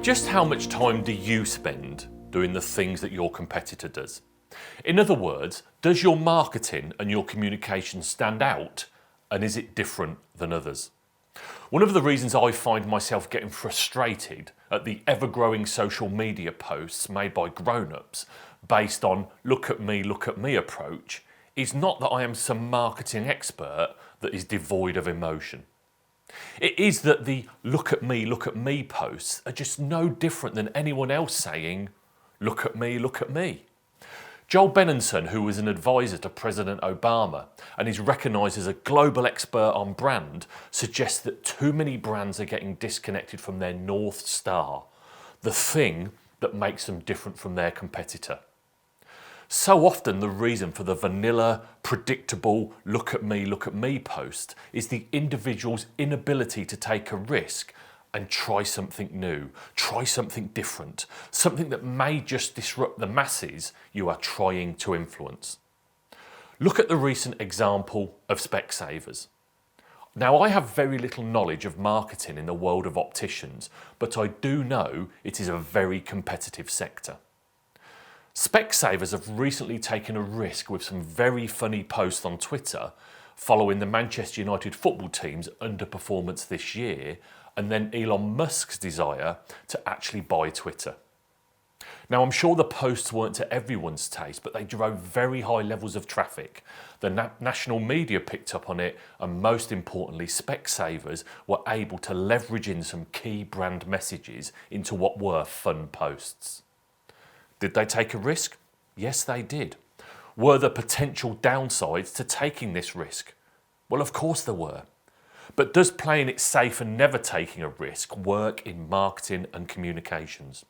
Just how much time do you spend doing the things that your competitor does? In other words, does your marketing and your communication stand out, and is it different than others? One of the reasons I find myself getting frustrated at the ever-growing social media posts made by grown-ups based on look at me approach is not that I am some marketing expert that is devoid of emotion. It is that the look at me posts are just no different than anyone else saying, look at me. Joel Benenson, who was an advisor to President Obama and is recognised as a global expert on brand, suggests that too many brands are getting disconnected from their North Star, the thing that makes them different from their competitor. So often the reason for the vanilla, predictable, look at me post is the individual's inability to take a risk and try something new, try something different, something that may just disrupt the masses you are trying to influence. Look at the recent example of Spec Savers. Now, I have very little knowledge of marketing in the world of opticians, but I do know it is a very competitive sector. Spec Savers have recently taken a risk with some very funny posts on Twitter following the Manchester United football team's underperformance this year and then Elon Musk's desire to actually buy Twitter. Now, I'm sure the posts weren't to everyone's taste, but they drove very high levels of traffic. The national media picked up on it, and most importantly, Spec Savers were able to leverage in some key brand messages into what were fun posts. Did they take a risk? Yes, they did. Were there potential downsides to taking this risk? Well, of course there were. But does playing it safe and never taking a risk work in marketing and communications?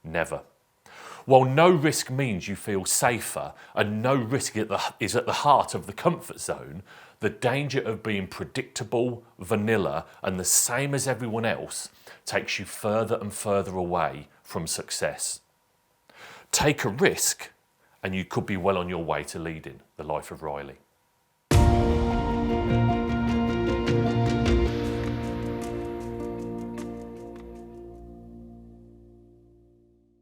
Never. While no risk means you feel safer and no risk is at the heart of the comfort zone, the danger of being predictable, vanilla, and the same as everyone else takes you further and further away from success. Take a risk and you could be well on your way to leading the life of Riley.